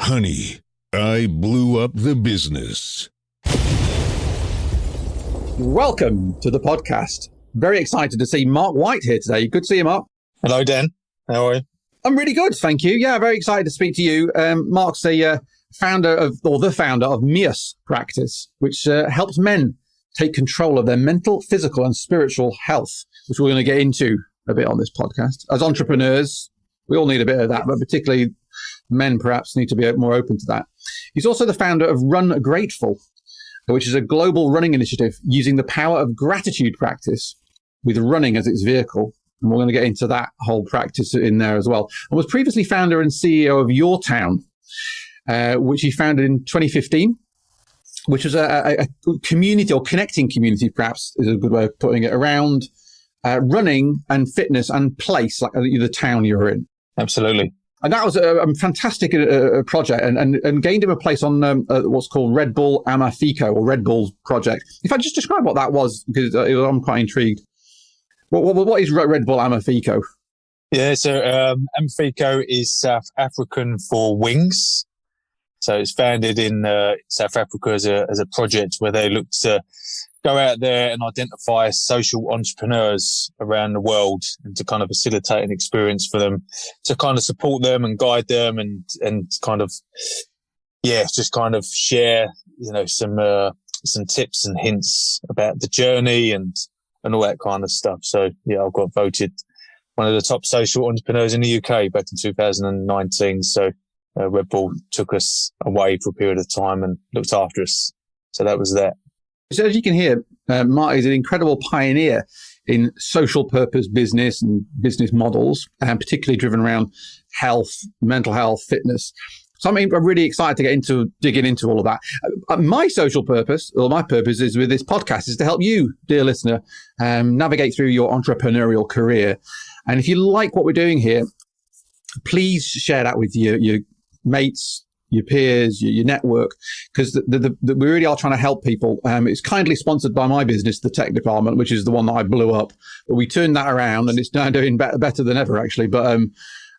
Honey, I blew up the business. Welcome to the podcast. Very excited to see Mark White here today. Good to see you, Mark. Hello, Dan. How are you? I'm really good, thank you. Yeah, very excited to speak to you. Mark's the founder of MEUS Practice, which helps men take control of their mental, physical, and spiritual health, which we're going to get into a bit on this podcast. As entrepreneurs, we all need a bit of that, but particularly men perhaps need to be more open to that. He's also the founder of Run Grateful, which is a global running initiative using the power of gratitude practice with running as its vehicle. And we're going to get into that whole practice in there as well. And was previously founder and CEO of Your Town, which he founded in 2015, which was a community, or connecting community perhaps is a good way of putting it, around running and fitness and place, like the town you're in. Absolutely. And that was a fantastic project and gained him a place on what's called Red Bull Amaphiko, or Red Bull's project. If I just describe what that was, because I'm quite intrigued. What is Red Bull Amaphiko? Yeah, so Amaphiko is South African for wings. So it's founded in South Africa as a project where they look to go out there and identify social entrepreneurs around the world and to kind of facilitate an experience for them, to kind of support them and guide them and kind of, just kind of share, some tips and hints about the journey and all that kind of stuff. So I got voted one of the top social entrepreneurs in the UK back in 2019. So Red Bull took us away for a period of time and looked after us. So that was that. So as you can hear, Mark is an incredible pioneer in social purpose business and business models, and particularly driven around health, mental health, fitness. So I'm really excited to get digging into all of that. My social purpose, or my purpose is with this podcast, is to help you, dear listener, navigate through your entrepreneurial career. And if you like what we're doing here, please share that with your mates, your peers, your network, because we really are trying to help people. It's kindly sponsored by my business, the tech department, which is the one that I blew up. But we turned that around and it's now doing better than ever, actually. But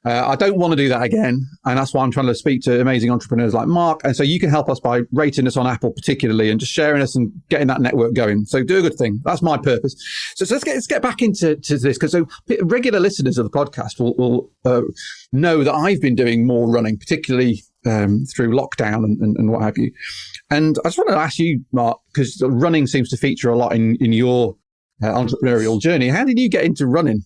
I don't want to do that again. And that's why I'm trying to speak to amazing entrepreneurs like Mark. And so you can help us by rating us on Apple particularly and just sharing us and getting that network going. So do a good thing. That's my purpose. So let's get back into this, because so regular listeners of the podcast will know that I've been doing more running, particularly through lockdown and what have you. And I just want to ask you, Mark, because running seems to feature a lot in your entrepreneurial journey. How did you get into running?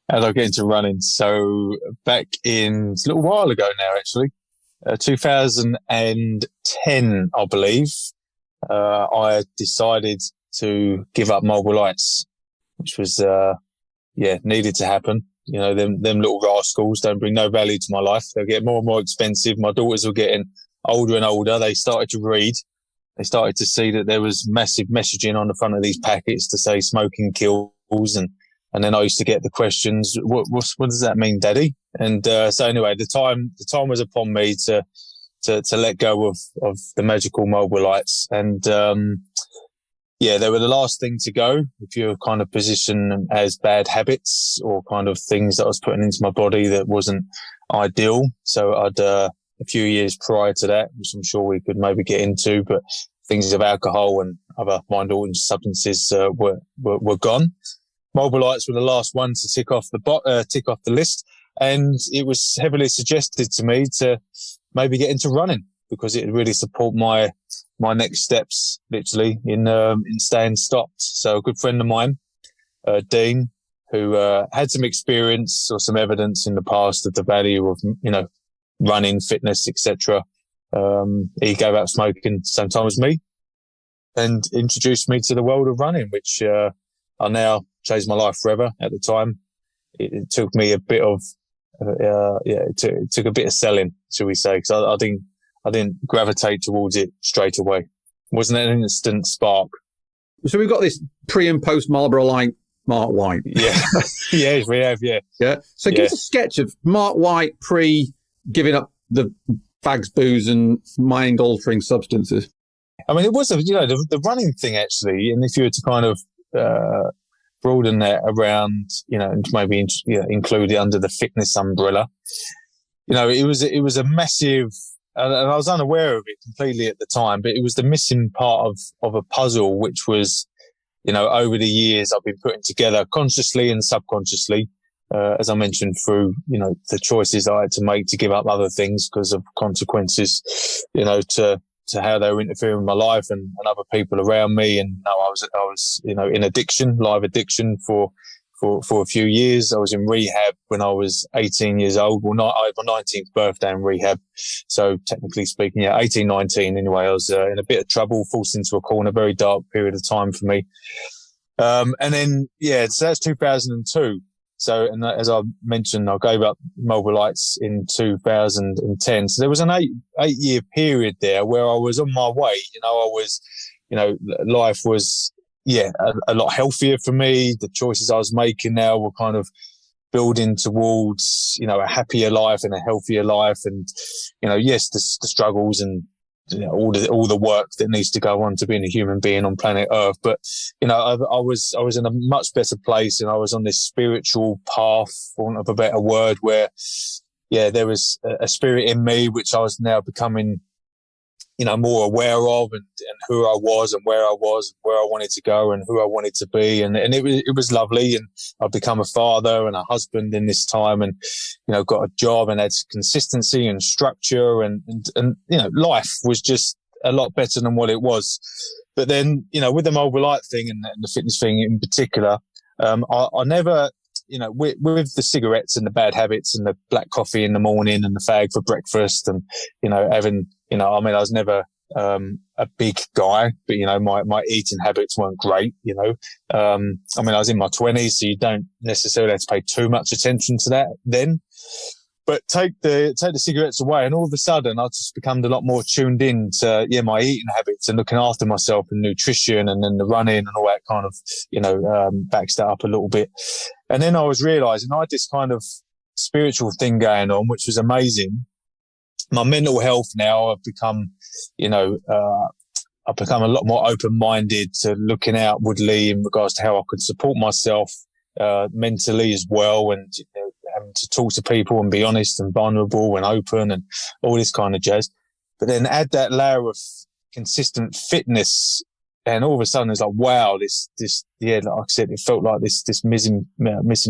How did I get into running? So back it's a little while ago now, actually, 2010, I believe, I decided to give up mobile lights, which was, needed to happen. You know, them little rascals don't bring no value to my life. They'll get more and more expensive. My daughters were getting older and older. They started to read. They started to see that there was massive messaging on the front of these packets to say smoking kills. And then I used to get the questions, what does that mean, Daddy? And so anyway, the time was upon me to let go of the magical mobile lights. And they were the last thing to go if you're kind of positioned as bad habits or kind of things that I was putting into my body that wasn't ideal. So I'd a few years prior to that, which I'm sure we could maybe get into, but things of alcohol and other mind-altering substances were gone. Mobile lights were the last one to tick off the list, and it was heavily suggested to me to maybe get into running because it would really support my next steps, literally in staying stopped. So a good friend of mine, Dean, who had some experience or some evidence in the past of the value of running, fitness, etc. He gave up smoking same time as me, and introduced me to the world of running, which I now changed my life forever. At the time, it took me a bit of, it took a bit of selling, shall we say, because I didn't gravitate towards it straight away. It wasn't an instant spark. So we've got this pre and post Marlboro Light Mark White. Yeah, yes, we have. Yeah. So give us a sketch of Mark White pre giving up the fags, booze, and mind-altering substances. I mean, it was the running thing actually, and if you were to kind of broaden that around, and maybe include it under the fitness umbrella, it was a massive and I was unaware of it completely at the time, but it was the missing part of a puzzle, which was, over the years I've been putting together consciously and subconsciously, as I mentioned, through, the choices I had to make to give up other things because of consequences, to how they were interfering with my life and other people around me. And I was, in addiction, live addiction for a few years. I was in rehab when I was 18 years old. Well, not my 19th birthday in rehab. So technically speaking, 18, 19 anyway, I was in a bit of trouble, forced into a corner, very dark period of time for me. And then, so that's 2002. So, and as I mentioned, I gave up mobile lights in 2010. So there was an eight-year period there where I was on my way. Life was, a lot healthier for me. The choices I was making now were kind of building towards, a happier life and a healthier life. And, yes, the struggles and, all the work that needs to go on to being a human being on planet Earth. But, I was in a much better place, and I was on this spiritual path, for want of a better word, where, there was a spirit in me, which I was now becoming, more aware of, and who I was and where I was, where I wanted to go and who I wanted to be. And it was lovely. And I've become a father and a husband in this time, and, got a job and had consistency and structure, and life was just a lot better than what it was. But then, with the mobile light thing and the fitness thing in particular, I never, with the cigarettes and the bad habits and the black coffee in the morning and the fag for breakfast and, having, I was never a big guy, but, my eating habits weren't great, I was in my 20s, so you don't necessarily have to pay too much attention to that then. But take the cigarettes away, and all of a sudden I just become a lot more tuned in to my eating habits and looking after myself and nutrition, and then the running and all that kind of backs that up a little bit. And then I was realizing I had this kind of spiritual thing going on, which was amazing. My mental health now, I've become a lot more open-minded to looking outwardly in regards to how I could support myself mentally as well, and having to talk to people and be honest and vulnerable and open and all this kind of jazz. But then add that layer of consistent fitness, and all of a sudden it's like, wow, this like I said, it felt like this missing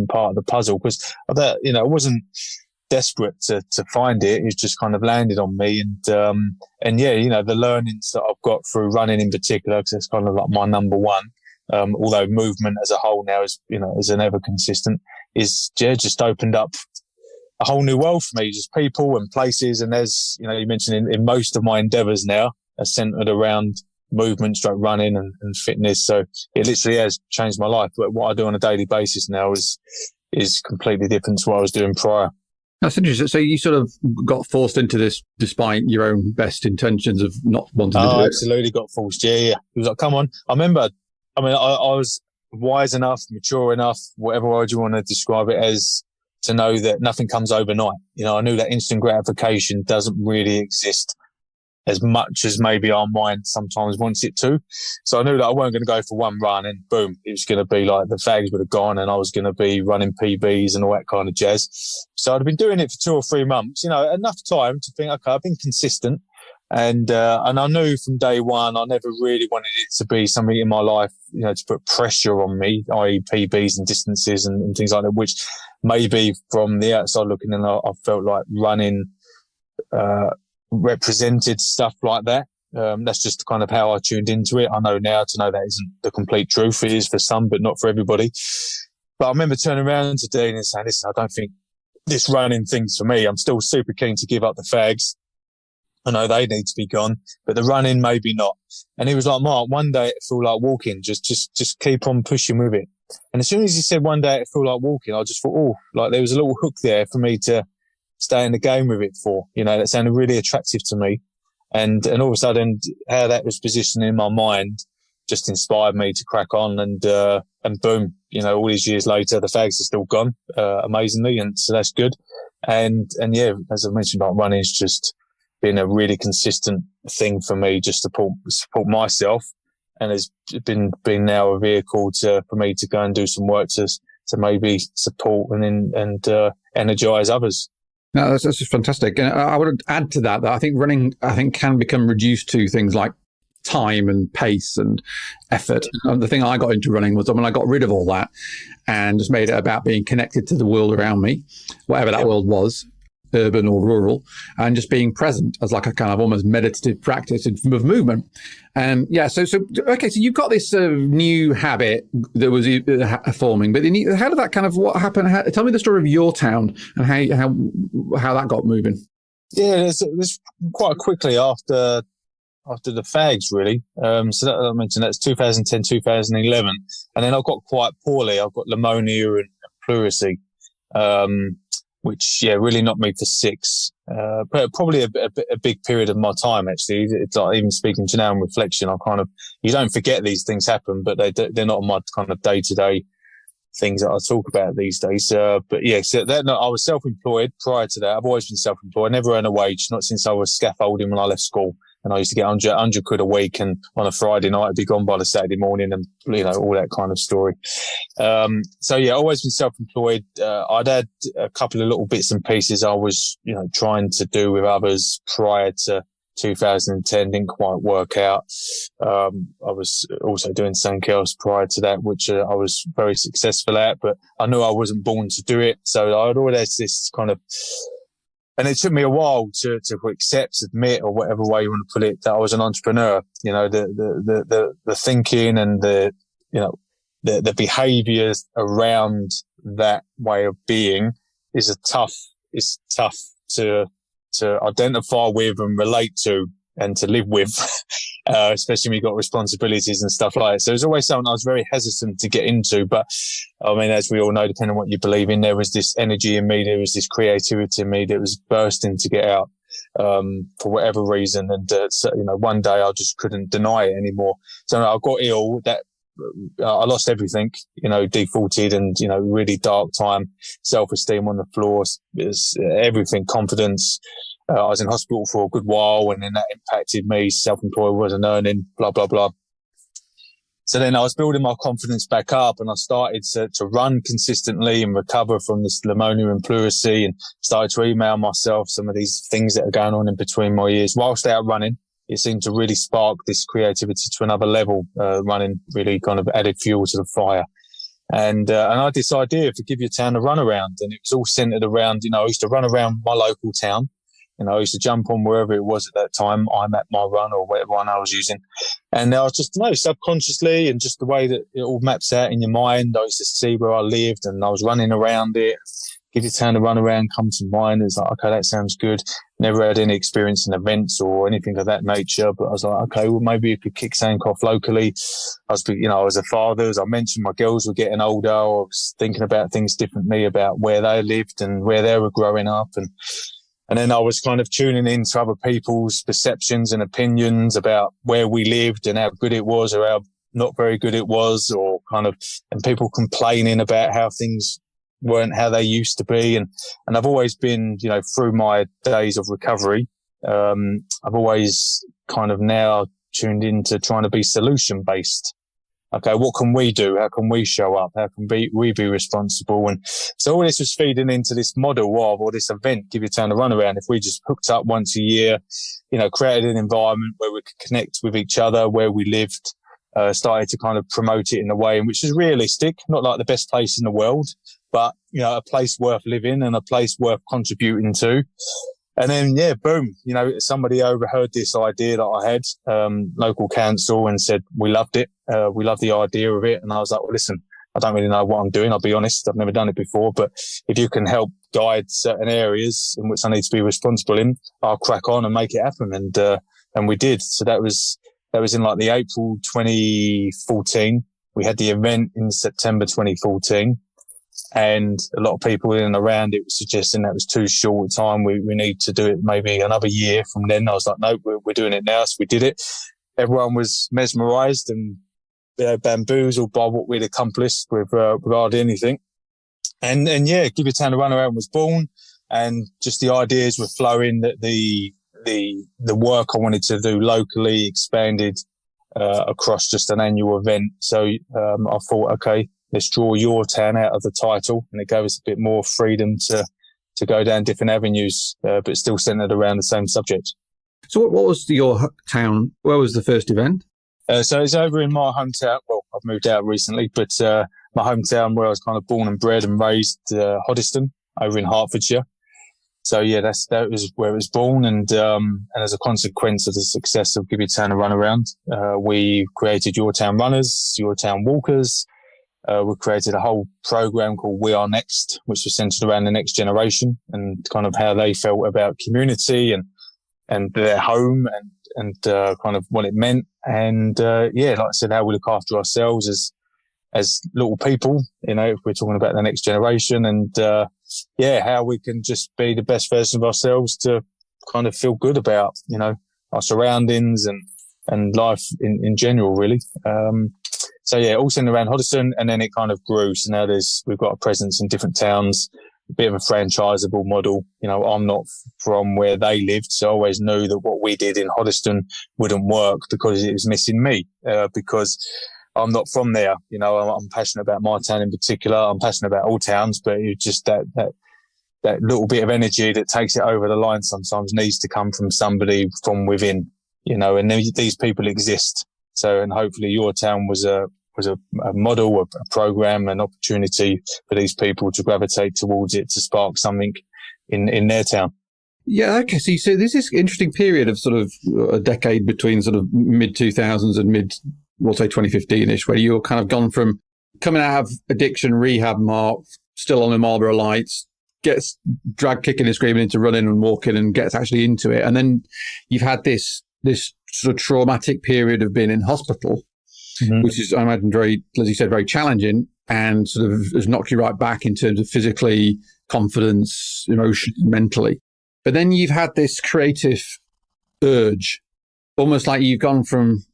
part of the puzzle, because I wasn't desperate to find it. It just kind of landed on me. And the learnings that I've got through running in particular, because it's kind of like my number one, although movement as a whole now is an ever consistent, is just opened up a whole new world for me, just people and places. And there's, you mentioned in most of my endeavors now are centered around movement, running and fitness. So it literally has changed my life. But what I do on a daily basis now is completely different to what I was doing prior. That's interesting. So you sort of got forced into this despite your own best intentions of not wanting to do it. Absolutely got forced. Yeah. It was like, come on. I remember, I was wise enough, mature enough, whatever word you want to describe it as, to know that nothing comes overnight. I knew that instant gratification doesn't really exist as much as maybe our mind sometimes wants it to. So I knew that I wasn't going to go for one run and boom, it was going to be like the fags would have gone and I was going to be running PBs and all that kind of jazz. So I'd been doing it for 2 or 3 months, enough time to think, okay, I've been consistent. And I knew from day one, I never really wanted it to be something in my life, to put pressure on me, i.e. PBs and distances and things like that, which maybe from the outside looking in, I felt like running, represented stuff like that. That's just kind of how I tuned into it. I know now to know that isn't the complete truth. It is for some, but not for everybody. But I remember turning around to Dean and saying, listen, I don't think this running thing's for me. I'm still super keen to give up the fags. I know they need to be gone, but the running, maybe not. And he was like, Mark, one day it feel like walking. Just keep on pushing with it. And as soon as he said one day it feel like walking, I just thought, like there was a little hook there for me to stay in the game with it for, that sounded really attractive to me. And all of a sudden how that was positioned in my mind just inspired me to crack on and boom, all these years later, the fags are still gone, amazingly. And so that's good. And yeah, as I mentioned, like running is just been a really consistent thing for me, just to support myself, and has been now a vehicle for me to go and do some work to maybe support and energize others. No, that's just fantastic. And I would add to that I think running, can become reduced to things like time and pace and effort. And the thing I got into running was when I got rid of all that and just made it about being connected to the world around me, whatever that world was, urban or rural, and just being present as like a kind of almost meditative practice of movement. And so you've got this new habit that was forming, but how did that kind of, what happened? Tell me the story of your town and how that got moving. Yeah, it's quite quickly after the fags, really. So that I mentioned, that's 2010, 2011. And then I got quite poorly. I've got pneumonia and pleurisy, which, really knocked me for 6. But probably a big period of my time, actually. It's like, even speaking to now in reflection, you don't forget these things happen, but they're not my kind of day-to-day things that I talk about these days. I was self-employed prior to that. I've always been self-employed, never earned a wage, not since I was scaffolding when I left school. And I used to get 100 quid a week, and on a Friday night, I'd be gone by the Saturday morning, and, all that kind of story. Always been self-employed. I'd had a couple of little bits and pieces I was, trying to do with others prior to 2010, didn't quite work out. I was also doing something else prior to that, which I was very successful at, but I knew I wasn't born to do it. So I'd always this kind of, and it took me a while to admit, or whatever way you want to put it, that I was an entrepreneur. The thinking and the behaviours around that way of being is tough to identify with and relate to and to live with, especially when you've got responsibilities and stuff like that. So it was always something I was very hesitant to get into. But I mean, as we all know, depending on what you believe in, there was this energy in me, there was this creativity in me that was bursting to get out, for whatever reason. And, one day I just couldn't deny it anymore. So I got ill. I lost everything, defaulted, and, really dark time, self-esteem on the floor, everything, confidence. I was in hospital for a good while, and then that impacted me. Self-employed, wasn't earning, blah, blah, blah. So then I was building my confidence back up, and I started to run consistently and recover from this pneumonia and pleurisy, and started to email myself some of these things that are going on in between my years. Whilst out running, it seemed to really spark this creativity to another level. Running really kind of added fuel to the fire. And I had this idea for Give Your Town a Run Around, and it was all centered around, I used to run around my local town. I used to jump on wherever it was at that time. I'm at my run, or whatever one I was using. And I was just, subconsciously, and just the way that it all maps out in your mind, I used to see where I lived, and I was running around it. Give Your Town a Run Around come to mind. It's like, okay, that sounds good. Never had any experience in events or anything of that nature, but I was like, okay, well, maybe you could kick something off locally. I was a father, as I mentioned, my girls were getting older. I was thinking about things differently, about where they lived and where they were growing up. And then I was kind of tuning in to other people's perceptions and opinions about where we lived and how good it was or how not very good it was, or and people complaining about how things weren't how they used to be. And I've always been, through my days of recovery, I've always kind of now tuned into trying to be solution based. Okay, what can we do? How can we show up? How can we be responsible? And so all this was feeding into this model or this event, Give Your Town a Run Around. If we just hooked up once a year, created an environment where we could connect with each other, where we lived, started to kind of promote it in a way in which is realistic, not like the best place in the world, but, a place worth living and a place worth contributing to. And then, boom, somebody overheard this idea that I had, local council, and said, we loved it. We love the idea of it. And I was like, well, listen, I don't really know what I'm doing. I'll be honest. I've never done it before, but if you can help guide certain areas in which I need to be responsible in, I'll crack on and make it happen. And we did. So that was in like the April 2014. We had the event in September 2014. And a lot of people in and around it were suggesting that was too short a time. We need to do it maybe another year from then. I was like, no, we're doing it now. So we did it. Everyone was mesmerised and bamboozled by what we'd accomplished with regard to anything. And Give Your Town a Run Around was born, and just the ideas were flowing. That the work I wanted to do locally expanded across just an annual event. So I thought, okay, let's draw your town out of the title, and it gave us a bit more freedom to go down different avenues, but still centered around the same subject. So what was your town? Where was the first event? So it's over in my hometown. Well, I've moved out recently, but my hometown where I was kind of born and bred and raised, Hoddesdon, over in Hertfordshire. So yeah, that was where it was born, and as a consequence of the success of Give Your Town a Run Around, we created Your Town Runners, Your Town Walkers. We created a whole program called We Are Next, which was centered around the next generation and kind of how they felt about community and their home and kind of what it meant. And like I said, how we look after ourselves as little people, if we're talking about the next generation, and how we can just be the best version of ourselves to kind of feel good about, our surroundings and life in general, really. All centered around Hoddesdon, and then it kind of grew. So now we've got a presence in different towns, a bit of a franchisable model. I'm not from where they lived, so I always knew that what we did in Hoddesdon wouldn't work because it was missing me, because I'm not from there. I'm passionate about my town in particular. I'm passionate about all towns, but it's just that little bit of energy that takes it over the line sometimes needs to come from somebody from within, and these people exist. So, and hopefully your town was a model, a program, an opportunity for these people to gravitate towards it, to spark something in their town. Yeah, okay. So this is an interesting period of sort of a decade between sort of mid 2000s and we'll say 2015-ish, where you're kind of gone from coming out of addiction rehab, Mark, still on the Marlboro Lights, gets dragged kicking and screaming into running and walking and gets actually into it. And then you've had this sort of traumatic period of being in hospital, which is, I imagine, very, as you said, very challenging, and sort of has knocked you right back in terms of physically, confidence, emotion, mentally. But then you've had this creative urge, almost like you've gone from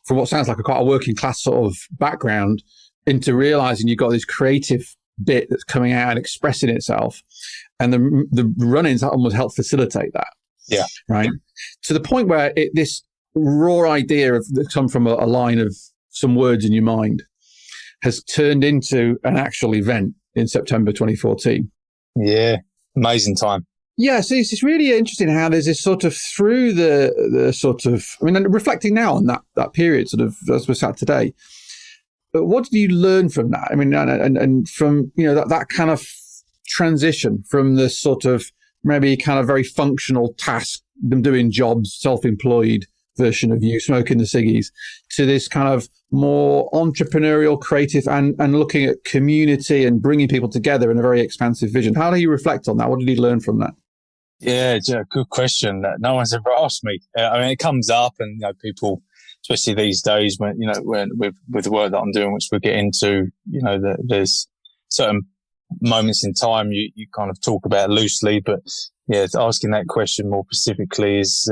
what sounds like quite a working class sort of background into realizing you've got this creative bit that's coming out and expressing itself. And the run-ins almost help facilitate that. Yeah. Right. To the point where this raw idea that come from a line of some words in your mind has turned into an actual event in September 2014. Yeah. Amazing time. Yeah, so it's really interesting how there's this sort of through the sort of, reflecting now on that period, sort of as we're sat today. But what did you learn from that? And from, that kind of transition from the sort of maybe kind of very functional task, them doing jobs, self-employed version of you, smoking the ciggies, to this kind of more entrepreneurial, creative, and looking at community and bringing people together in a very expansive vision. How do you reflect on that? What did you learn from that? Yeah, good question. No one's ever asked me. It comes up, and people, especially these days, when with the work that I'm doing, which we'll get into, there's certain moments in time you kind of talk about loosely, but yeah, asking that question more specifically is,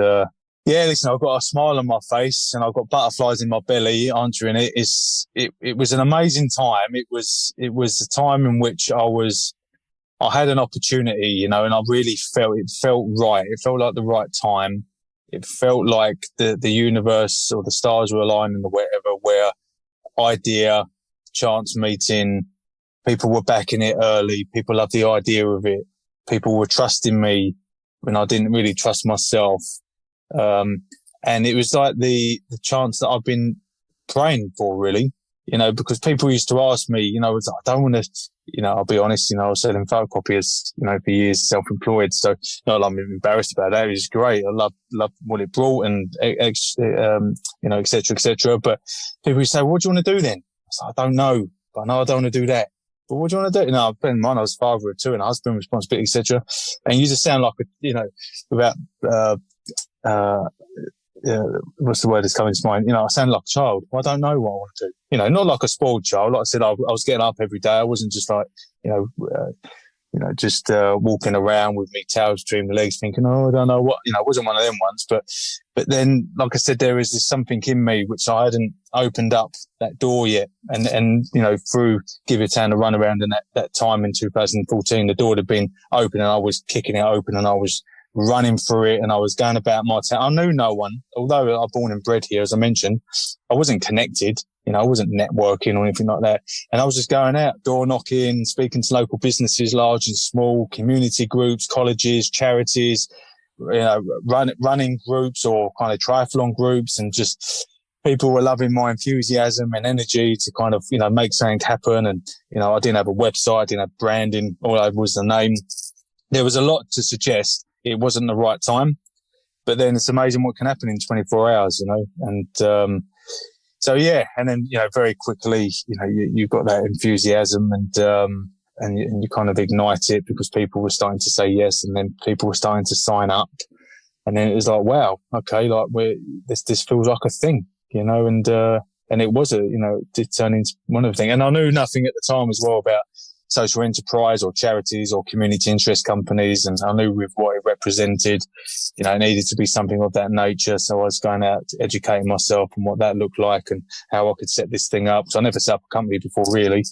listen, I've got a smile on my face and I've got butterflies in my belly answering it. It was an amazing time. It was a time in which I had an opportunity, and I really felt right. It felt like the right time. It felt like the universe or the stars were aligning or whatever, where idea, chance meeting, people were backing it early. People loved the idea of it. People were trusting me when I didn't really trust myself. And it was like the chance that I've been praying for, really, because people used to ask me, I don't want to, I'll be honest, I was selling photocopiers, for years, self-employed. So not like I'm embarrassed about that. It was great. I love what it brought and, et cetera, et cetera. But people say, what do you want to do then? I said, I don't know, but I know I don't want to do that. But what do you want to do? Bear in mind, I was father of two and a husband, responsibility, et cetera. And you just sound like without, what's the word that's coming to mind? I sound like a child. Well, I don't know what I want to do. Not like a spoiled child. Like I said, I was getting up every day. I wasn't just like, just walking around with me tails between my legs thinking, I don't know what, I wasn't one of them ones. But then, like I said, there is this something in me which I hadn't opened up that door yet. And through Give Your Town a Run Around in that time in 2014, the door had been open and I was kicking it open and I was running through it and I was going about my town. I knew no one, although I'm born and bred here, as I mentioned. I wasn't connected. I wasn't networking or anything like that. And I was just going out, door knocking, speaking to local businesses, large and small, community groups, colleges, charities, running groups or kind of triathlon groups, and just people were loving my enthusiasm and energy to kind of, make something happen. And, I didn't have a website, I didn't have branding, all I had was the name. There was a lot to suggest it wasn't the right time, but then it's amazing what can happen in 24 hours, and, so yeah. And then, very quickly, you've got that enthusiasm and you kind of ignite it because people were starting to say yes, and then people were starting to sign up. And then it was like, wow, okay, like this feels like a thing, and it was it did turn into one of the things. And I knew nothing at the time as well about social enterprise or charities or community interest companies. And I knew with what it represented, it needed to be something of that nature. So I was going out educating myself on what that looked like and how I could set this thing up. So I never set up a company before, really,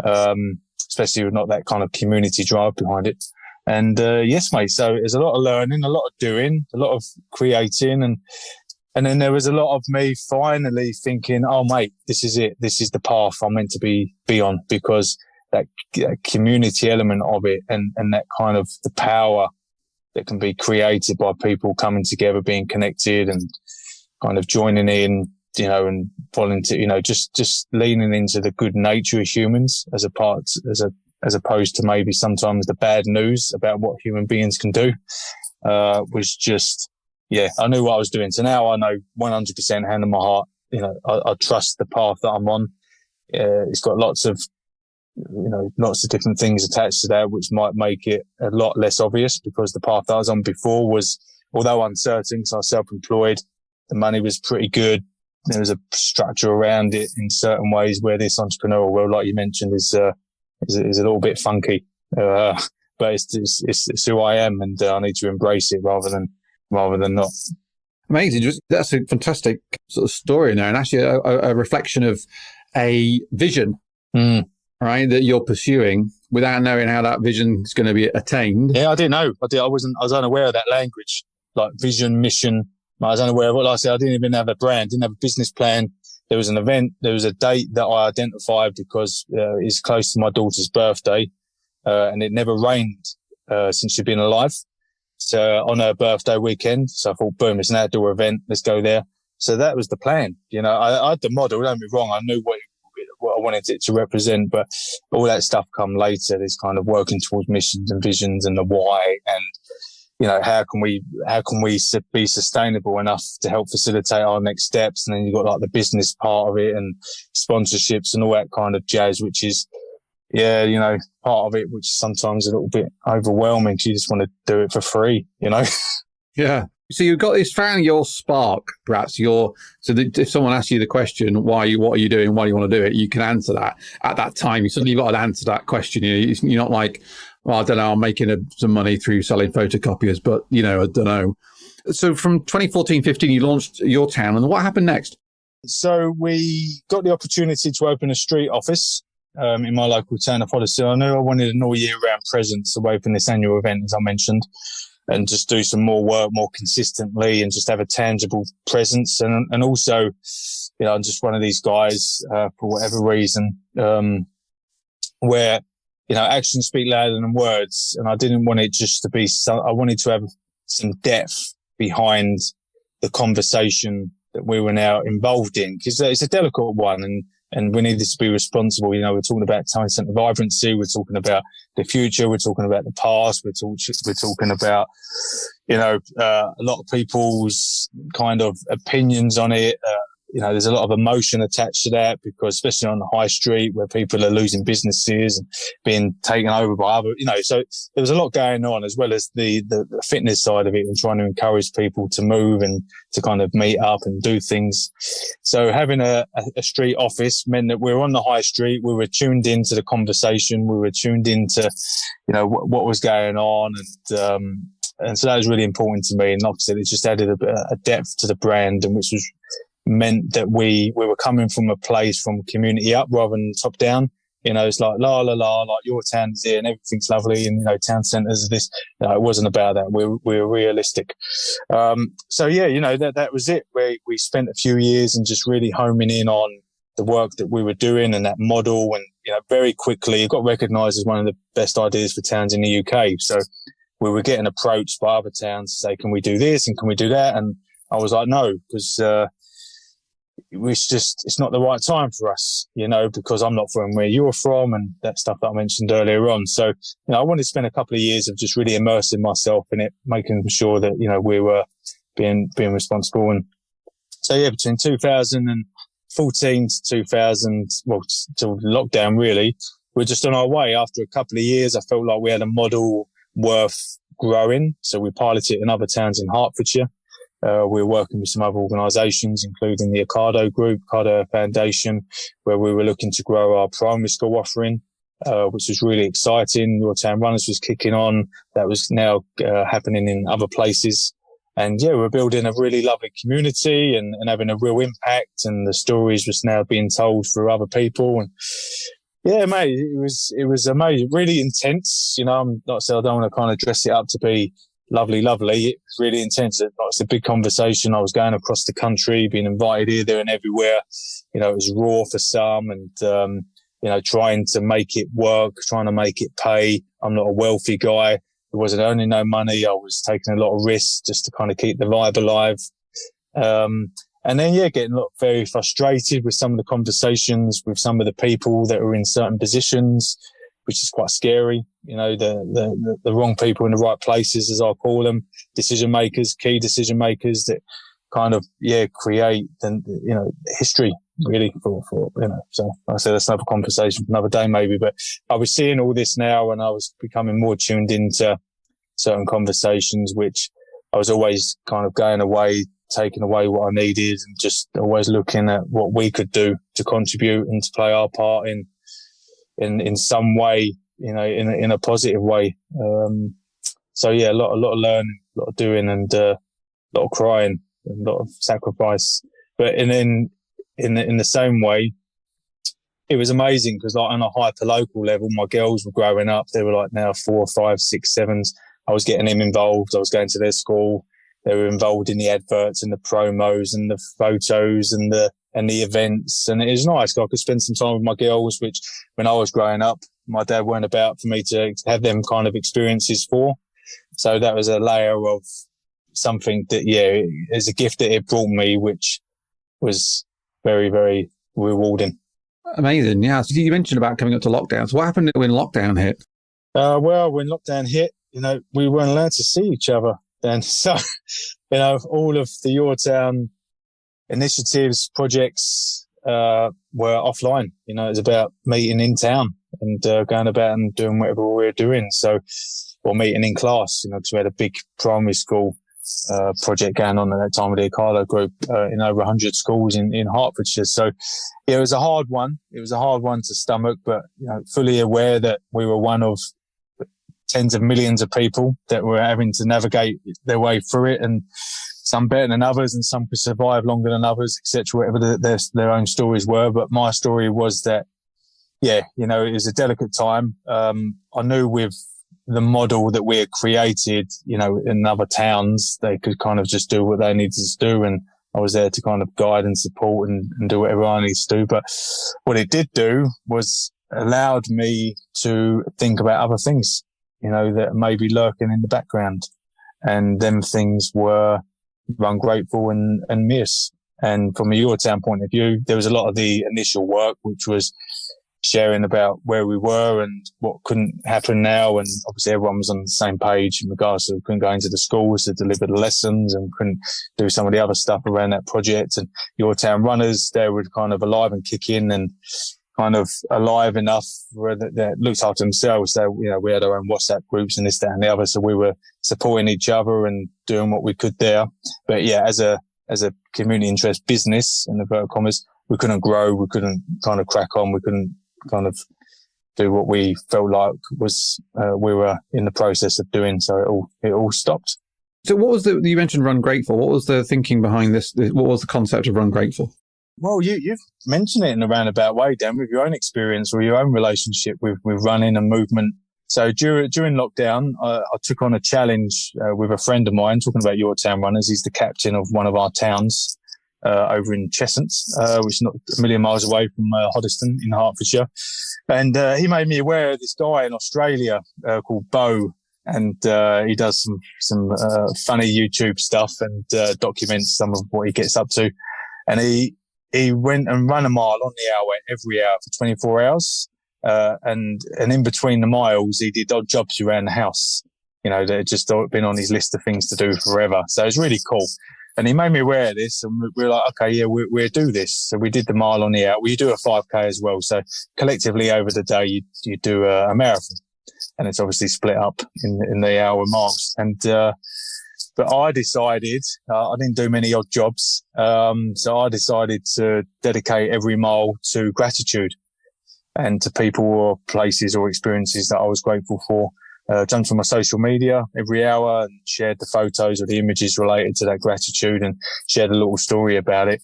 especially with not that kind of community drive behind it. And yes, mate. So there's a lot of learning, a lot of doing, a lot of creating, and then there was a lot of me finally thinking, oh, mate, this is it. This is the path I'm meant to be on, because that community element of it and that kind of the power that can be created by people coming together, being connected and kind of joining in, and volunteer, just leaning into the good nature of humans as opposed to maybe sometimes the bad news about what human beings can do, was just, I knew what I was doing. So now I know 100% hand on my heart, I trust the path that I'm on. It's got lots of different things attached to that, which might make it a lot less obvious, because the path that I was on before was, although uncertain, because I was self-employed, the money was pretty good. There was a structure around it in certain ways, where this entrepreneurial world, like you mentioned, is a little bit funky. But it's who I am, and I need to embrace it rather than not. Amazing. That's a fantastic sort of story in there, and actually a reflection of a vision, right, that you're pursuing without knowing how that vision is going to be attained. Yeah, I didn't know. I was unaware of that language, like vision, mission. I was unaware of what I said. I didn't even have a brand, didn't have a business plan. There was an event. There was a date that I identified because it's close to my daughter's birthday, and it never rained since she'd been alive. So on her birthday weekend, so I thought, boom, it's an outdoor event. Let's go there. So that was the plan. I had the model. Don't get me wrong. I knew what I wanted it to represent, but all that stuff come later. This kind of working towards missions and visions and the why, and how can we be sustainable enough to help facilitate our next steps. And then you've got like the business part of it and sponsorships and all that kind of jazz, which is part of it, which is sometimes a little bit overwhelming because you just want to do it for free. Yeah. So you've got this, found your spark, perhaps if someone asks you the question, what are you doing? Why do you want to do it? You can answer that at that time. You suddenly got to answer that question. You're not like, well, I don't know, I'm making some money through selling photocopiers, but I don't know. So from 2014-15, you launched Your Town, and what happened next? So we got the opportunity to open a street office in my local town of Huddersfield. I knew I wanted an all year round presence away from this annual event, as I mentioned, and just do some more work more consistently and just have a tangible presence. And also, I'm just one of these guys, for whatever reason, where, actions speak louder than words. And I didn't want it just to be I wanted to have some depth behind the conversation that we were now involved in, because it's a delicate one. And we needed to be responsible. We're talking about town centre vibrancy. We're talking about the future. We're talking about the past. We're talking about, a lot of people's kind of opinions on it. There's a lot of emotion attached to that, because especially on the high street where people are losing businesses and being taken over by other, so there was a lot going on, as well as the fitness side of it and trying to encourage people to move and to kind of meet up and do things. So having a street office meant that we were on the high street. We were tuned into the conversation. We were tuned into, what was going on. And so that was really important to me. And like I said, it just added a depth to the brand, and which was meant that we were coming from a place from community up rather than top down. It's like la la la, like your town's here and everything's lovely, and town centres are this. It wasn't about that. We were realistic. So yeah, that was it. We spent a few years and just really homing in on the work that we were doing and that model. And, very quickly it got recognised as one of the best ideas for towns in the UK. So we were getting approached by other towns to say, can we do this and can we do that? And I was like, no, because it's not the right time for us, because I'm not from where you're from and that stuff that I mentioned earlier on. So, I wanted to spend a couple of years of just really immersing myself in it, making sure that, we were being responsible. And so, between 2014 to 2000, till lockdown really, we're just on our way. After a couple of years, I felt like we had a model worth growing. So we piloted it in other towns in Hertfordshire. We were working with some other organisations, including the Ocado Group, Ocado Foundation, where we were looking to grow our primary school offering, which was really exciting. Your Town Runners was kicking on. That was now happening in other places. And we're building a really lovely community and having a real impact. And the stories was now being told through other people. And mate, it was amazing, really intense. I'm not saying I don't want to kind of dress it up to be lovely. It was really intense. It's a big conversation. I was going across the country, being invited here, there and everywhere. It was raw for some and, trying to make it work, trying to make it pay. I'm not a wealthy guy. There wasn't earning no money. I was taking a lot of risks just to kind of keep the vibe alive. And then, getting very frustrated with some of the conversations with some of the people that were in certain positions, which is quite scary. The wrong people in the right places, as I call them, decision makers, key decision makers that kind of, create history really for. So like I said, that's another conversation for another day maybe, but I was seeing all this now and I was becoming more tuned into certain conversations, which I was always kind of going away, taking away what I needed and just always looking at what we could do to contribute and to play our part in some way, in a positive way. So a lot of learning, a lot of doing and a lot of crying, and a lot of sacrifice. But in the same way, it was amazing because on a hyper local level, my girls were growing up. They were like now 4, 5, 6, 7s. I was getting them involved. I was going to their school. They were involved in the adverts and the promos and the photos and the events. And it was nice. I could spend some time with my girls, which when I was growing up, my dad weren't about for me to have them kind of experiences for. So that was a layer of something that, is a gift that it brought me, which was very, very rewarding. Amazing. Yeah. So you mentioned about coming up to lockdown. So what happened when lockdown hit? When lockdown hit, we weren't allowed to see each other then. So, all of the Your Town initiatives, projects, were offline. It was about meeting in town and going about and doing whatever we were doing. So, or meeting in class, because we had a big primary school project going on at that time with the Ocado Group in over 100 schools in Hertfordshire. So, it was a hard one. It was a hard one to stomach, but fully aware that we were one of tens of millions of people that were having to navigate their way through it, and some better than others, and some could survive longer than others, etc. Whatever their own stories were. But my story was that, it was a delicate time. I knew with the model that we had created, in other towns, they could kind of just do what they needed to do. And I was there to kind of guide and support and do whatever I needed to do. But what it did do was allowed me to think about other things, that may be lurking in the background. And them things were Run Grateful and MEUS. And from a Your Town point of view, there was a lot of the initial work, which was sharing about where we were and what couldn't happen now. And obviously everyone was on the same page in regards to couldn't go into the schools to deliver the lessons and couldn't do some of the other stuff around that project. And Your Town Runners, they were kind of alive and kicking and kind of alive enough where they looked after themselves. So, we had our own WhatsApp groups and this, that and the other. So we were supporting each other and doing what we could there. But as a community interest business in inverted commas, we couldn't grow. We couldn't kind of crack on. We couldn't kind of do what we felt like was, we were in the process of doing. So it all stopped. So what was you mentioned Run Grateful. What was the thinking behind this? What was the concept of Run Grateful? Well, you've mentioned it in a roundabout way, Dan, with your own experience or your own relationship with running and movement. So during lockdown, I took on a challenge with a friend of mine, talking about Your Town Runners. He's the captain of one of our towns. over in Cheshunt, which is not a million miles away from Hoddesdon in Hertfordshire. And he made me aware of this guy in Australia called Bo. And he does some funny YouTube stuff and documents some of what he gets up to. And he went and ran a mile on the hour every hour for 24 hours. And in between the miles, he did odd jobs around the house, you know, that had just been on his list of things to do forever. So it's really cool. And he made me aware of this, and we were like, okay, yeah, we'll do this. So we did the mile on the hour. We do a 5K as well. So collectively over the day, you do a marathon, and it's obviously split up in the hour miles. And, but I decided, I didn't do many odd jobs. So I decided to dedicate every mile to gratitude and to people or places or experiences that I was grateful for. Jumped on my social media every hour and shared the photos or the images related to that gratitude and shared a little story about it.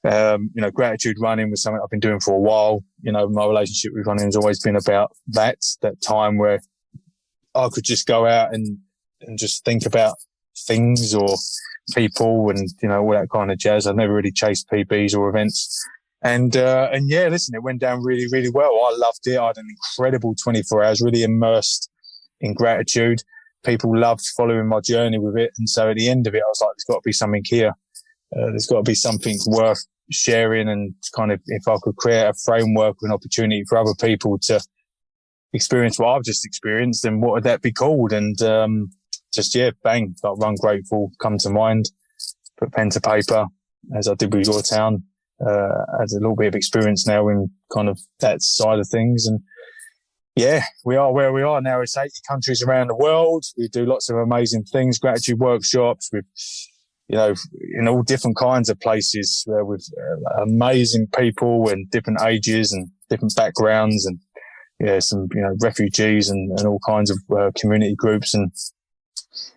You know, gratitude running was something I've been doing for a while. You know, my relationship with running has always been about that time where I could just go out and just think about things or people and, you know, all that kind of jazz. I've never really chased PBs or events. And yeah, listen, it went down really, really well. I loved it. I had an incredible 24 hours, really immersed in gratitude. People loved following my journey with it. And so at the end of it, I was like, there's got to be something here. There's got to be something worth sharing. And kind of, if I could create a framework or an opportunity for other people to experience what I've just experienced, then what would that be called? And yeah, bang, like Run Grateful come to mind, put pen to paper, as I did with Your Town. Has a little bit of experience now in kind of that side of things. And yeah, we are where we are now. It's 80 countries around the world. We do lots of amazing things, gratitude workshops with, you know, in all different kinds of places with amazing people and different ages and different backgrounds and, yeah, some, you know, refugees and all kinds of community groups. And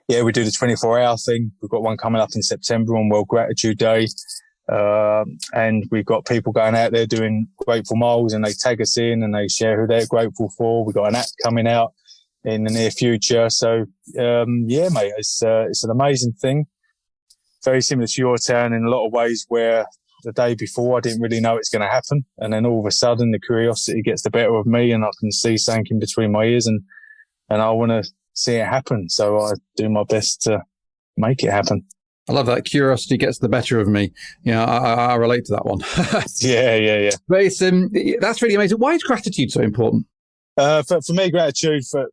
yeah, we do the 24-hour thing. We've got one coming up in September on World Gratitude Day. And we've got people going out there doing grateful miles and they tag us in and they share who they're grateful for. We've got an app coming out in the near future. So, yeah, mate, it's an amazing thing. Very similar to Your Town in a lot of ways where the day before I didn't really know it's going to happen. And then all of a sudden the curiosity gets the better of me and I can see something in between my ears and I want to see it happen. So I do my best to make it happen. I love that. Curiosity gets the better of me. Yeah, I relate to that one. Yeah. But that's really amazing. Why is gratitude so important? For me, gratitude for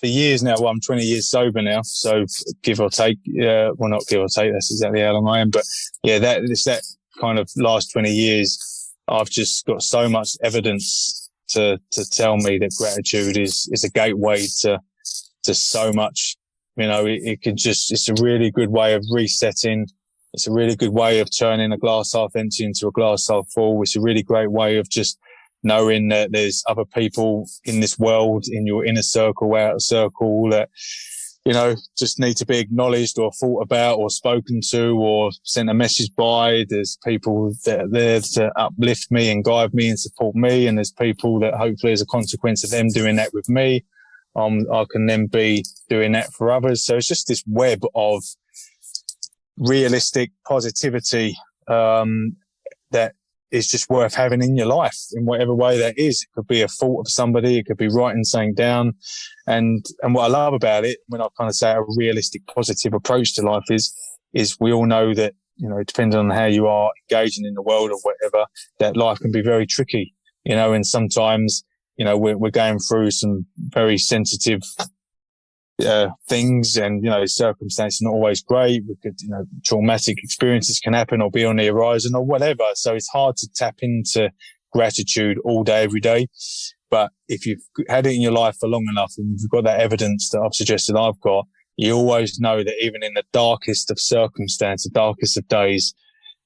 years now. Well, I'm 20 years sober now, so give or take. Well, not give or take. That's exactly how long I am. But yeah, that kind of last 20 years, I've just got so much evidence to tell me that gratitude is a gateway to so much. You know, it's a really good way of resetting. It's a really good way of turning a glass half empty into a glass half full. It's a really great way of just knowing that there's other people in this world, in your inner circle, outer circle, that, you know, just need to be acknowledged or thought about or spoken to or sent a message by. There's people that are there to uplift me and guide me and support me. And there's people that hopefully as a consequence of them doing that with me, I can then be doing that for others. So it's just this web of realistic positivity that is just worth having in your life in whatever way that is. It could be a thought of somebody. It could be writing something down. And what I love about it, when I kind of say a realistic, positive approach to life is we all know that, you know, depending on how you are engaging in the world or whatever, that life can be very tricky, you know, and sometimes, you know, we're going through some very sensitive things and, you know, circumstances not always great. We could, you know, traumatic experiences can happen or be on the horizon or whatever. So it's hard to tap into gratitude all day, every day. But if you've had it in your life for long enough and you've got that evidence that I've suggested I've got, you always know that even in the darkest of circumstances, the darkest of days,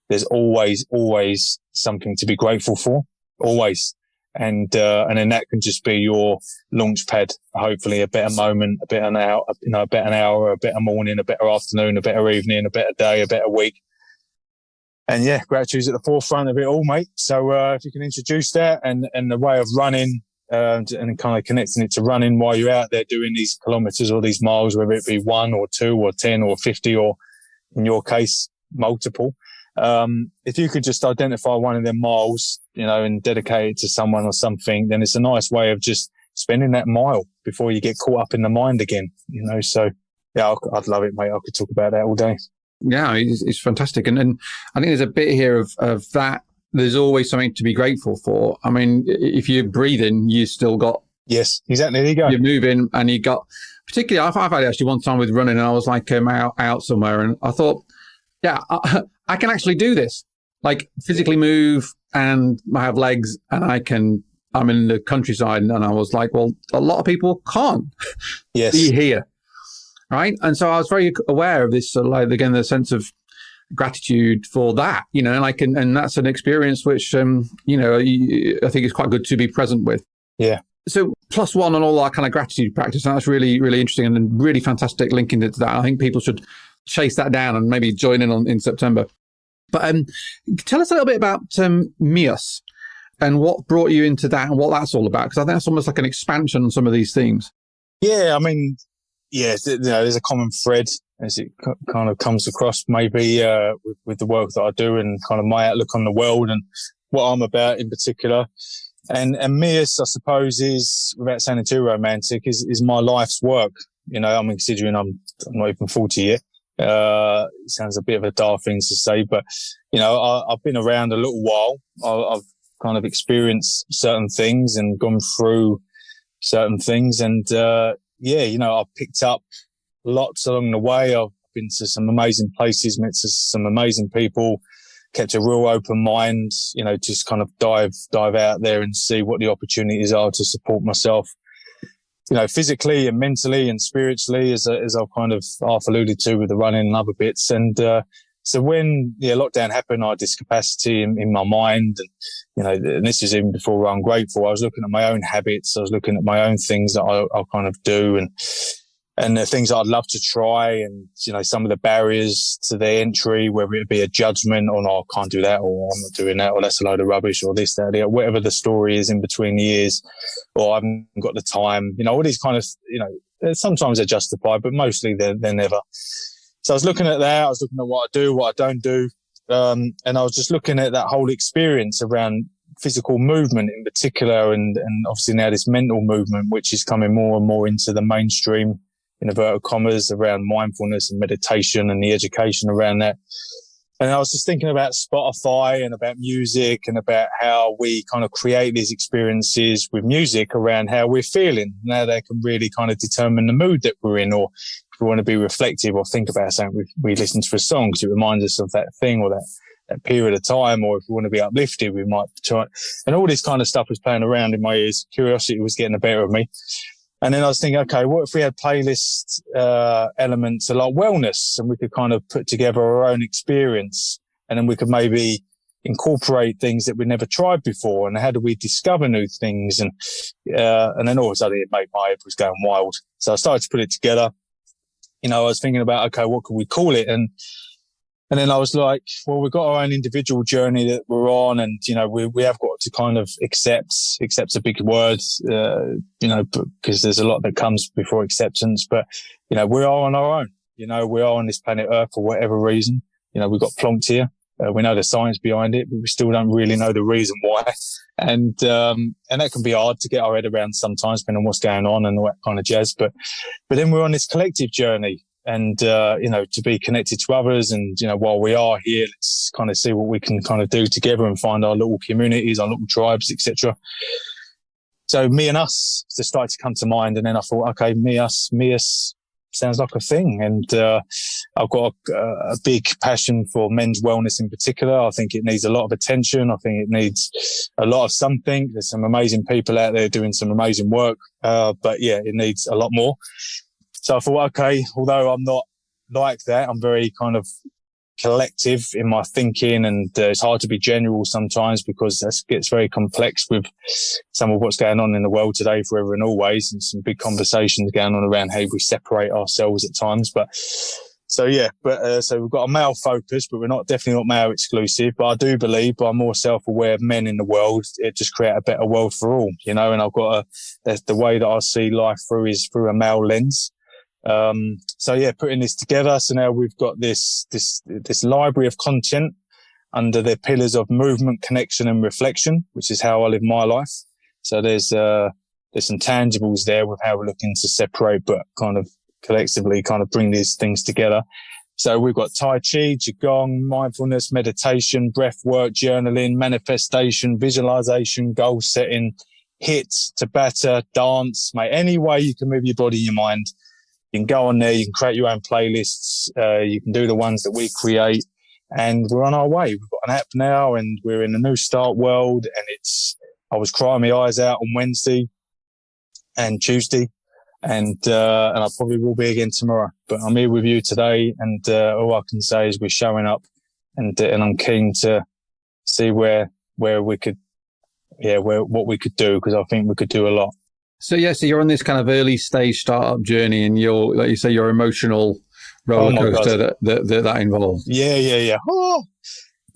there's always something to be grateful for. Always. And then that can just be your launch pad. Hopefully a better moment, a better hour, you know, a better hour, a better morning, a better afternoon, a better evening, a better day, a better week. And yeah, gratitude's at the forefront of it all, mate. So, if you can introduce that and the way of running, and kind of connecting it to running while you're out there doing these kilometers or these miles, whether it be 1 or 2 or 10 or 50 or in your case, multiple. If you could just identify one of them miles, and dedicate it to someone or something, then it's a nice way of just spending that mile before you get caught up in the mind again, So yeah, I'd love it, mate. I could talk about that all day. Yeah, it's fantastic. And I think there's a bit here of that. There's always something to be grateful for. I mean, if you're breathing, you still got. Yes, exactly. There you go. You're moving and you got, particularly, I've had it actually one time with running, and I was like out somewhere, and I thought, yeah, I can actually do this. Like physically move, and I have legs, and I'm in the countryside, and I was like, well, a lot of people can't be here. Right. And so I was very aware of this, again, the sense of gratitude for that, and that's an experience which, I think is quite good to be present with. Yeah. So +1 on all that kind of gratitude practice. And that's really, really interesting and really fantastic linking it to that. I think people should chase that down and maybe join in September. But tell us a little bit about MEUS and what brought you into that and what that's all about. Because I think that's almost like an expansion on some of these themes. Yeah, I mean, there's a common thread as it kind of comes across maybe with the work that I do and kind of my outlook on the world and what I'm about in particular. And MEUS, I suppose, is, without sounding too romantic, is my life's work. I'm considering I'm not even 40 yet. It sounds a bit of a daft thing to say, but, I've been around a little while. I've kind of experienced certain things and gone through certain things. And, I've picked up lots along the way. I've been to some amazing places, met some amazing people, kept a real open mind, just kind of dive out there and see what the opportunities are to support myself, physically and mentally and spiritually, as I've kind of half alluded to with the running and other bits. And, so when lockdown happened, I had this capacity in my mind, and this is even before I'm grateful. I was looking at my own habits. I was looking at my own things that I'll kind of do and the things I'd love to try, and, some of the barriers to their entry, whether it be a judgment or, no, I can't do that, or I'm not doing that, or that's a load of rubbish, or this, that, or whatever the story is in between the years, or I haven't got the time, all these kind of, sometimes they're justified, but mostly they're never. So I was looking at that. I was looking at what I do, what I don't do. And I was just looking at that whole experience around physical movement in particular. And obviously now this mental movement, which is coming more and more into the mainstream, in inverted commas, around mindfulness and meditation and the education around that. And I was just thinking about Spotify and about music and about how we kind of create these experiences with music around how we're feeling. Now they can really kind of determine the mood that we're in, or if we want to be reflective or think about something, we listen to a song because it reminds us of that thing or that period of time. Or if we want to be uplifted, we might try. And all this kind of stuff was playing around in my ears. Curiosity was getting the better of me. And then I was thinking, okay, what if we had playlist elements like wellness, and we could kind of put together our own experience, and then we could maybe incorporate things that we never tried before, and how do we discover new things? And then all of a sudden it made my head was going wild. So I started to put it together. I was thinking about, okay, what could we call it? And then I was like, well, we've got our own individual journey that we're on, and, we have got to kind of accept's a big word, because there's a lot that comes before acceptance, but, we are on our own, we are on this planet Earth for whatever reason. We got plonked here. We know the science behind it, but we still don't really know the reason why. And that can be hard to get our head around sometimes, depending on what's going on and all that kind of jazz. But then we're on this collective journey, and, to be connected to others. And, while we are here, let's kind of see what we can kind of do together and find our little communities, our little tribes, etc. So me and us just started to come to mind. And then I thought, okay, MEUS sounds like a thing. And, I've got a big passion for men's wellness in particular. I think it needs a lot of attention. I think it needs a lot of something. There's some amazing people out there doing some amazing work. But yeah, it needs a lot more. So I thought, okay, although I'm not like that, I'm very kind of collective in my thinking, and it's hard to be general sometimes because that gets very complex with some of what's going on in the world today, forever and always, and some big conversations going on around how we separate ourselves at times. But so we've got a male focus, but we're definitely not male exclusive. But I do believe by more self-aware of men in the world, it just create a better world for all, and I've got the way that I see life through is through a male lens. So yeah, putting this together. So now we've got this library of content under the pillars of movement, connection, and reflection, which is how I live my life. So there's some tangibles there with how we're looking to separate, but kind of collectively kind of bring these things together. So we've got Tai Chi, Qigong, mindfulness, meditation, breath work, journaling, manifestation, visualization, goal setting, HIIT, Tabata, dance, mate. Any way you can move your body and your mind, you can go on there, you can create your own playlists, you can do the ones that we create, and we're on our way. We've got an app now, and we're in a new start world, and I was crying my eyes out on Wednesday and Tuesday, and I probably will be again tomorrow. But I'm here with you today, and all I can say is we're showing up, and I'm keen to see where we could, what we could do, because I think we could do a lot. So you're on this kind of early stage startup journey, and you're, like you say, your emotional roller coaster that involves. Yeah. Oh.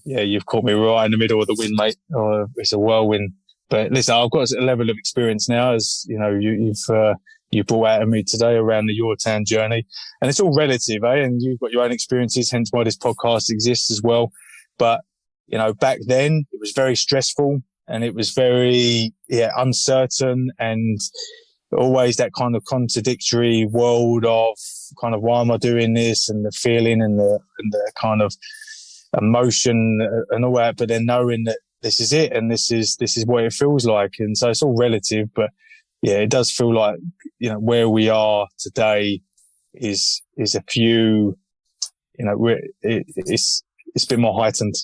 Yeah, you've caught me right in the middle of the wind, mate. Oh, it's a whirlwind. But listen, I've got a level of experience now, as you know, you brought out of me today around the Your Town journey, and it's all relative, eh? And you've got your own experiences, hence why this podcast exists as well. But back then it was very stressful, and it was very uncertain, and always that kind of contradictory world of kind of, why am I doing this, and the feeling and the kind of emotion and all that, but then knowing that this is it, and this is what it feels like. And so it's all relative, but yeah, it does feel like, where we are today is a few, it's a bit more heightened.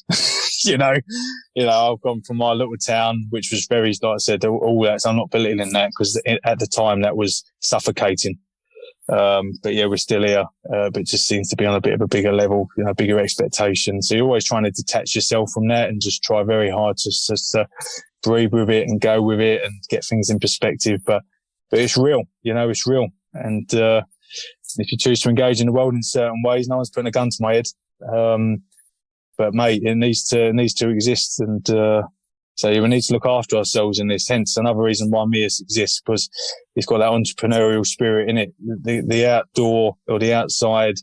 I've gone from my little town, which was very, like I said, all that. So I'm not belittling that, because at the time that was suffocating. But yeah, we're still here, but it just seems to be on a bit of a bigger level, bigger expectations. So you're always trying to detach yourself from that and just try very hard to breathe with it and go with it and get things in perspective. But it's real, it's real. And, if you choose to engage in the world in certain ways, no one's putting a gun to my head. But mate, it needs to exist. And, so we need to look after ourselves in this. Hence another reason why MEUS exists, because it's got that entrepreneurial spirit in it. The outdoor or the outside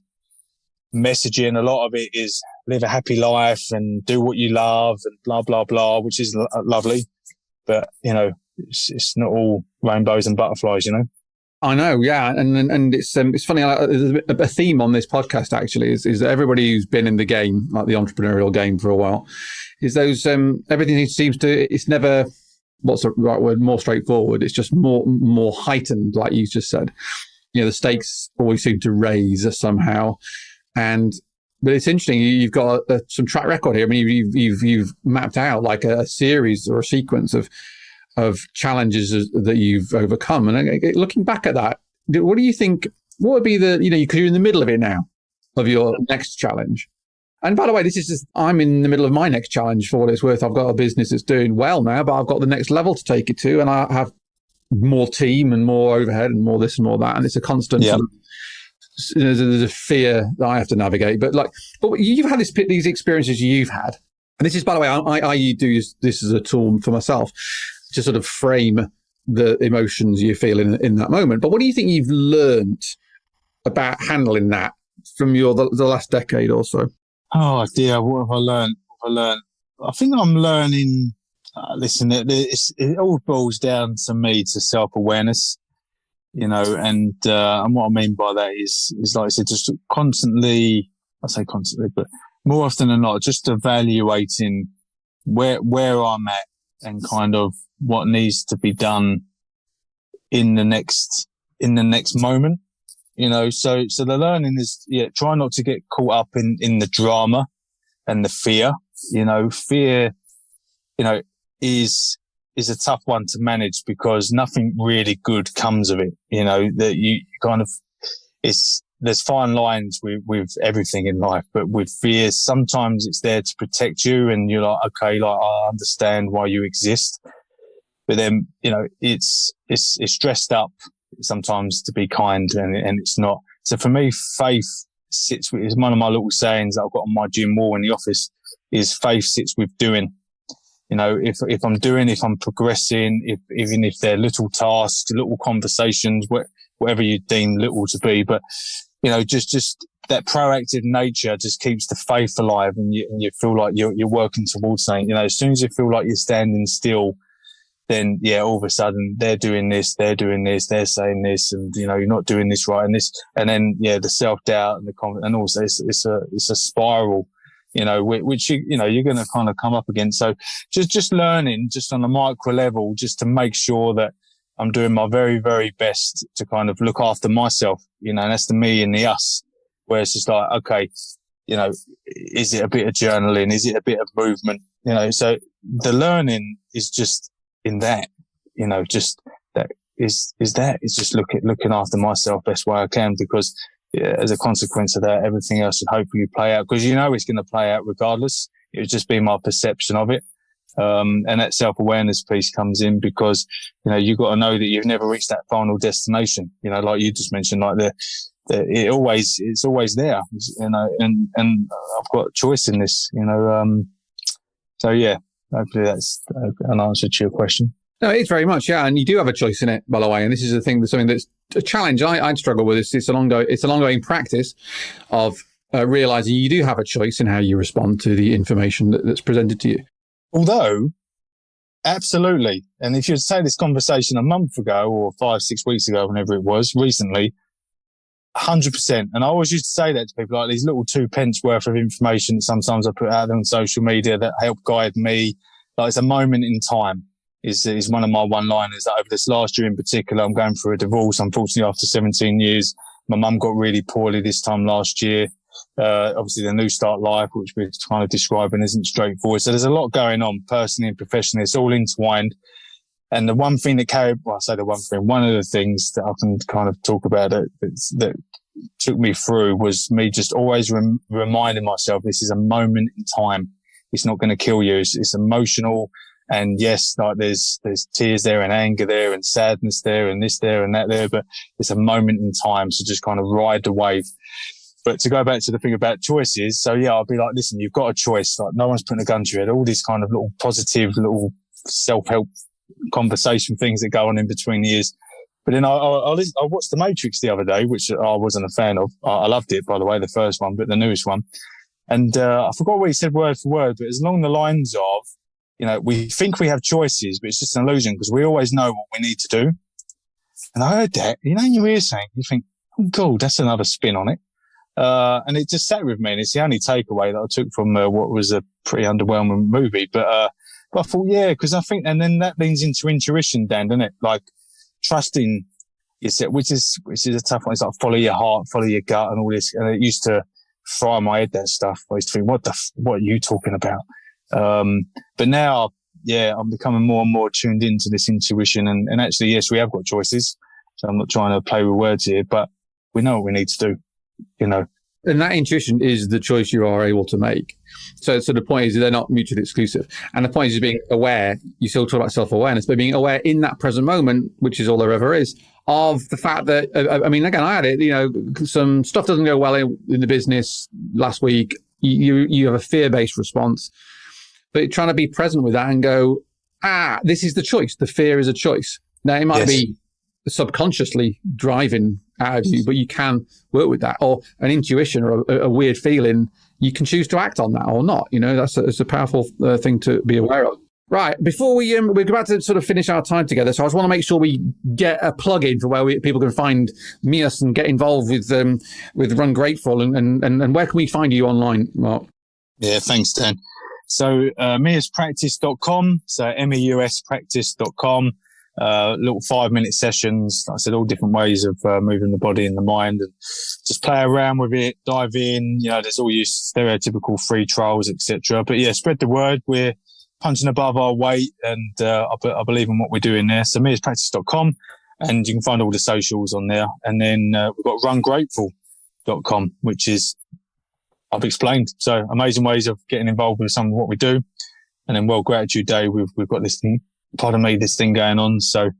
messaging, a lot of it is live a happy life and do what you love and blah, blah, blah, which is lovely. But, it's not all rainbows and butterflies, I know, yeah, and it's funny. There's a theme on this podcast actually is that everybody who's been in the game, like the entrepreneurial game for a while, is those everything seems to, it's never, what's the right word, more straightforward. It's just more heightened, like you just said. The stakes always seem to raise somehow, but it's interesting. You've got some track record here. I mean, you've mapped out like a series or a sequence of challenges that you've overcome. And looking back at that, what do you think, what would be because you're in the middle of it now, of your next challenge. And by the way, this is just, I'm in the middle of my next challenge for what it's worth. I've got a business that's doing well now, but I've got the next level to take it to. And I have more team and more overhead and more this and more that. And it's a constant, sort of, there's a fear that I have to navigate. But you've had these experiences you've had. And this is, by the way, I do this as a tool for myself to sort of frame the emotions you feel in that moment. But what do you think you've learned about handling that from the last decade or so? Oh dear, what have I learned? I think I'm learning. Listen, it all boils down to me to self-awareness, and what I mean by that is like I said, just constantly. I say constantly, but more often than not, just evaluating where I'm at and kind of what needs to be done in the next moment. So the learning is, try not to get caught up in the drama and the fear. Fear, is a tough one to manage, because nothing really good comes of it. That you kind of, there's fine lines with everything in life, but with fear, sometimes it's there to protect you, and you're like, okay, like I understand why you exist, but then it's dressed up sometimes to be kind, and it's not. So for me, faith is one of my little sayings that I've got on my gym wall in the office. Is faith sits with doing. If I'm doing, if I'm progressing, even if they're little tasks, little conversations, whatever you deem little to be. But, you know, just that proactive nature just keeps the faith alive, and you feel like you're working towards something. You know, as soon as you feel like you're standing still, then all of a sudden they're doing this, they're saying this, and you know, you're not doing this right, and then the self-doubt and the confidence, and also it's a spiral, you know, which you know you're going to kind of come up against. So just learning just on a micro level, just to make sure that I'm doing my very, very best to kind of look after myself, you know, and that's the me and the us, where it's just like, okay, you know, is it a bit of journaling? Is it a bit of movement? You know, so the learning is just in that, you know, just that is that. It's just looking after myself best way I can, because as a consequence of that, everything else should hopefully play out, because you know it's going to play out regardless. It would just be my perception of it. And that self-awareness piece comes in, because, you know, you've got to know that you've never reached that final destination, you know, like you just mentioned, like it's always there, you know, and I've got a choice in this, you know, so yeah, hopefully that's an answer to your question. No, it's very much, yeah. And you do have a choice in it, by the way. And this is something that's a challenge I'd struggle with. It's an ongoing practice of realizing you do have a choice in how you respond to the information that's presented to you. Although, absolutely. And if you'd say this conversation a month ago or 5-6 weeks ago, whenever it was, recently, 100%. And I always used to say that to people, like these little 2 pence worth of information that sometimes I put out on social media that help guide me. Like, it's a moment in time is one of my one-liners. Over this last year in particular, I'm going through a divorce. Unfortunately, after 17 years, my mum got really poorly this time last year. Obviously the New Start Life, which we're kind of describing, isn't straightforward. So there's a lot going on personally and professionally. It's all entwined. And the one thing one of the things that I can kind of talk about that took me through was me just always reminding myself, this is a moment in time. It's not going to kill you. It's emotional. And yes, like there's tears there and anger there and sadness there and this there and that there, but it's a moment in time. So just kind of ride the wave. But to go back to the thing about choices, so yeah, I'll be like, listen, you've got a choice. Like, no one's putting a gun to your head. All these kind of little positive, little self-help conversation things that go on in between the years. But then I watched The Matrix the other day, which I wasn't a fan of. I loved it, by the way, the first one, but the newest one. And I forgot what he said word for word, but it's along the lines of, you know, we think we have choices, but it's just an illusion, because we always know what we need to do. And I heard that, you know, you hear something, you think, oh God, that's another spin on it. And it just sat with me, and it's the only takeaway that I took from what was a pretty underwhelming movie. But I thought, yeah, because I think, and then that leans into intuition, Dan, doesn't it? Like trusting yourself, which is a tough one. It's like follow your heart, follow your gut, and all this. And it used to fry my head, that stuff. I used to think, what are you talking about? But now, yeah, I'm becoming more and more tuned into this intuition. And actually, yes, we have got choices. So I'm not trying to play with words here, but we know what we need to do. You know, and that intuition is the choice you are able to make. So the point is they're not mutually exclusive. And the point is being aware. You still talk about self-awareness, but being aware in that present moment, which is all there ever is, of the fact that, I mean, again, I had it, you know, some stuff doesn't go well in the business last week. You have a fear-based response, but trying to be present with that and go, this is the choice. The fear is a choice. Now, it might be subconsciously driving out of you, but you can work with that, or an intuition or a weird feeling. You can choose to act on that or not. You know, that's a powerful thing to be aware of. Right. Before we're about to sort of finish our time together, so I just want to make sure we get a plug in for where people can find MEUS and get involved with Run Grateful, and where can we find you online, Mark? Yeah, thanks, Dan. So MEUSpractice.com, so MEUSpractice.com. Little 5-minute sessions, like I said, all different ways of moving the body and the mind, and just play around with it, dive in. You know, there's all your stereotypical free trials, etc. But yeah, spread the word. We're punching above our weight, and I believe in what we're doing there. So MEUSpractice.com, and you can find all the socials on there. And then we've got rungrateful.com, which is, I've explained. So amazing ways of getting involved with some of what we do. And then World Gratitude Day, we've got this thing going on. So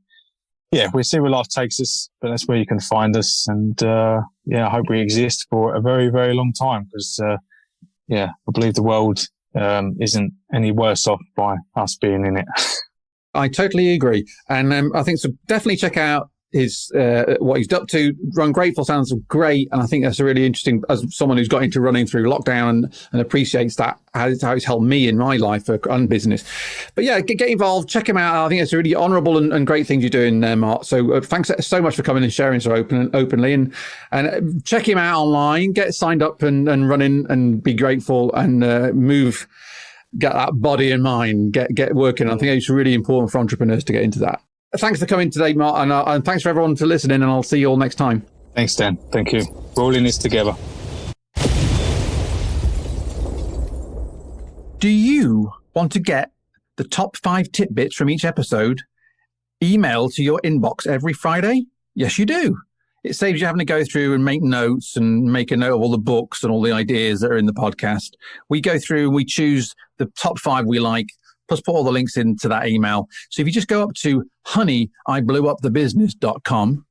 yeah, we'll see where life takes us, but that's where you can find us. And I hope we exist for a very, very long time, because I believe the world isn't any worse off by us being in it. I totally agree. And I think so definitely check out what he's up to. Run Grateful sounds great, and I think that's a really interesting, as someone who's got into running through lockdown and appreciates that, how it's helped me in my life and business. But yeah, get involved, check him out. I think it's a really honourable and great thing you're doing there, Mark. So thanks so much for coming and sharing so openly, and check him out online, get signed up and running, and be grateful, and move. Get that body and mind, get working. I think it's really important for entrepreneurs to get into that. Thanks for coming today, Mark, and thanks for everyone for listening, and I'll see you all next time. Thanks, Dan. Thank you. We're all in this together. Do you want to get the top 5 tidbits from each episode emailed to your inbox every Friday? Yes, you do. It saves you having to go through and make notes and make a note of all the books and all the ideas that are in the podcast. We go through and we choose the top 5 we like, plus put all the links into that email. So if you just go up to honeyblew-up-the-business.com,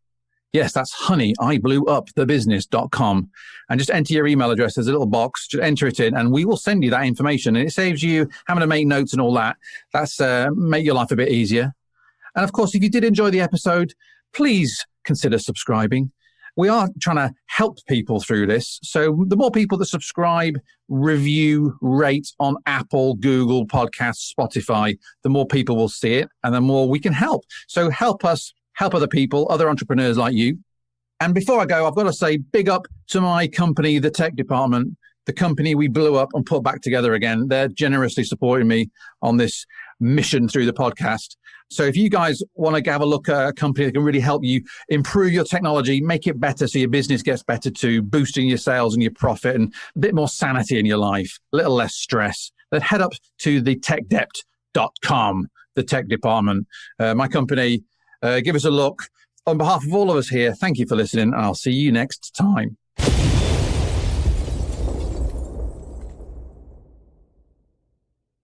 yes, that's honeyblew-up-the-business.com, and just enter your email address. There's a little box, just enter it in, and we will send you that information. And it saves you having to make notes and all that. That's make your life a bit easier. And of course, if you did enjoy the episode, please consider subscribing. We are trying to help people through this. So the more people that subscribe, review, rate on Apple, Google Podcasts, Spotify, the more people will see it and the more we can help. So help us, help other people, other entrepreneurs like you. And before I go, I've got to say big up to my company, the tech department, the company we blew up and put back together again. They're generously supporting me on this mission through the podcast. So if you guys want to have a look at a company that can really help you improve your technology, make it better so your business gets better too, boosting your sales and your profit and a bit more sanity in your life, a little less stress, then head up to thetechdept.com, the tech department. My company, give us a look. On behalf of all of us here, thank you for listening, and I'll see you next time.